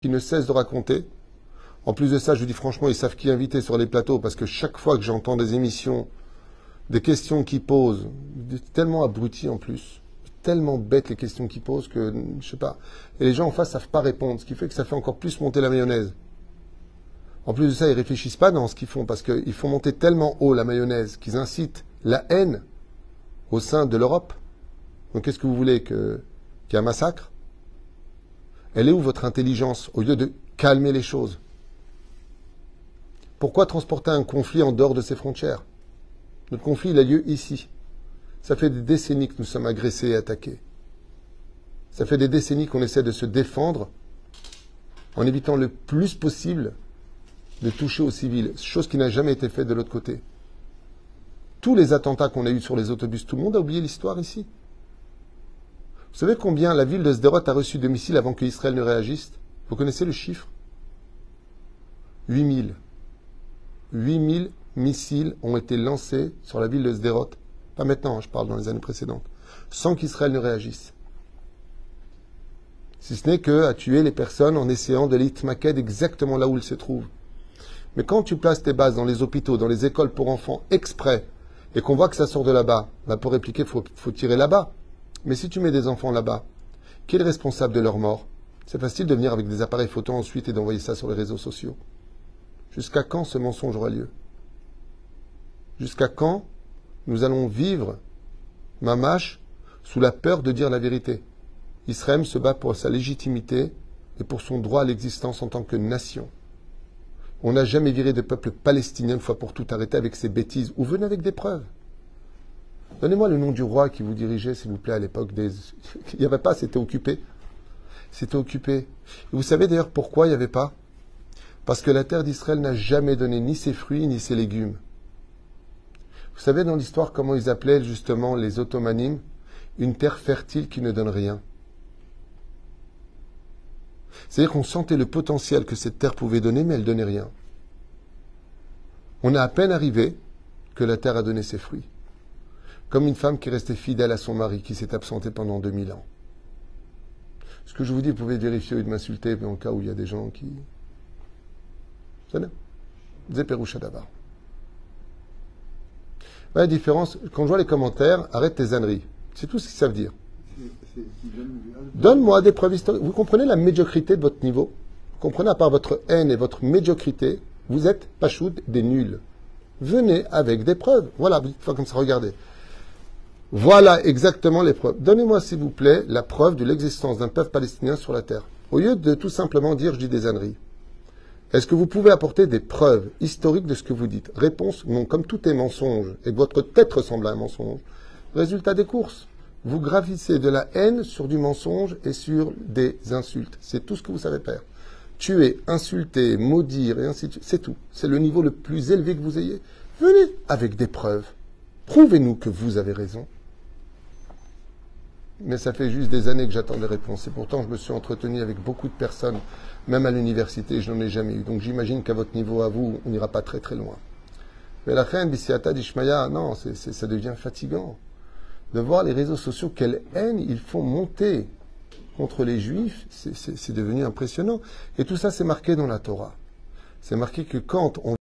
qui ne cessent de raconter. En plus de ça, je vous dis franchement, ils savent qui inviter sur les plateaux, parce que chaque fois que j'entends des émissions, des questions qu'ils posent, tellement abrutis en plus, tellement bêtes les questions qu'ils posent que, je sais pas, et les gens en face savent pas répondre, ce qui fait que ça fait encore plus monter la mayonnaise. En plus de ça, ils réfléchissent pas dans ce qu'ils font, parce qu'ils font monter tellement haut la mayonnaise qu'ils incitent la haine au sein de l'Europe. Donc qu'est-ce que vous voulez, qu'il y ait un massacre? Elle est où votre intelligence, au lieu de calmer les choses? Pourquoi transporter un conflit en dehors de ses frontières? Notre conflit, il a lieu ici. Ça fait des décennies que nous sommes agressés et attaqués. Ça fait des décennies qu'on essaie de se défendre en évitant le plus possible de toucher aux civils, chose qui n'a jamais été faite de l'autre côté. Tous les attentats qu'on a eus sur les autobus, tout le monde a oublié l'histoire ici. Vous savez combien la ville de Sderot a reçu de missiles avant que Israël ne réagisse? Vous connaissez le chiffre? 8000. 8000 missiles ont été lancés sur la ville de Sderot. Pas maintenant, je parle dans les années précédentes. Sans qu'Israël ne réagisse. Si ce n'est qu'à tuer les personnes en essayant de les hitmaked exactement là où ils se trouvent. Mais quand tu places tes bases dans les hôpitaux, dans les écoles pour enfants exprès, et qu'on voit que ça sort de là-bas, pour répliquer, il faut tirer là-bas. Mais si tu mets des enfants là-bas, qui est le responsable de leur mort? C'est facile de venir avec des appareils photo ensuite et d'envoyer ça sur les réseaux sociaux. Jusqu'à quand ce mensonge aura lieu? Jusqu'à quand nous allons vivre, mamash, sous la peur de dire la vérité? Israël se bat pour sa légitimité et pour son droit à l'existence en tant que nation. On n'a jamais viré de peuple palestinien une fois pour tout arrêter avec ces bêtises. Ou venez avec des preuves. Donnez-moi le nom du roi qui vous dirigeait, s'il vous plaît, à l'époque des... Il n'y avait pas, c'était occupé. C'était occupé. Et vous savez d'ailleurs pourquoi il n'y avait pas? Parce que la terre d'Israël n'a jamais donné ni ses fruits, ni ses légumes. Vous savez dans l'histoire comment ils appelaient justement les Ottomanim? Une terre fertile qui ne donne rien. C'est-à-dire qu'on sentait le potentiel que cette terre pouvait donner, mais elle ne donnait rien. On a à peine arrivé que la terre a donné ses fruits. Comme une femme qui restait fidèle à son mari, qui s'est absenté pendant 2000 ans. Ce que je vous dis, vous pouvez vérifier ou de m'insulter, mais en cas où il y a des gens qui... C'est bien. Zéperoucha d'abord. La différence, quand je vois les commentaires, arrête tes âneries. C'est tout ce qu'ils savent dire. Donne-moi des preuves historiques. Vous comprenez la médiocrité de votre niveau? Vous comprenez, à part votre haine et votre médiocrité, vous êtes pachoud des nuls. Venez avec des preuves. Voilà, une fois comme ça, regardez. Voilà exactement les preuves. Donnez-moi, s'il vous plaît, la preuve de l'existence d'un peuple palestinien sur la terre. Au lieu de tout simplement dire, je dis des âneries. Est-ce que vous pouvez apporter des preuves historiques de ce que vous dites? Réponse, non. Comme tout est mensonge, et que votre tête ressemble à un mensonge, résultat des courses. Vous gravissez de la haine sur du mensonge et sur des insultes. C'est tout ce que vous savez faire. Tuer, insulter, maudire, et ainsi de suite. C'est tout. C'est le niveau le plus élevé que vous ayez. Venez avec des preuves. Prouvez-nous que vous avez raison. Mais ça fait juste des années que j'attends des réponses. Et pourtant, je me suis entretenu avec beaucoup de personnes, même à l'université, je n'en ai jamais eu. Donc j'imagine qu'à votre niveau, à vous, on n'ira pas très très loin. Mais la reine Bissiata d'Ishmaïa, non, ça devient fatigant. De voir les réseaux sociaux, quelle haine ils font monter contre les Juifs, c'est devenu impressionnant. Et tout ça, c'est marqué dans la Torah. C'est marqué que quand on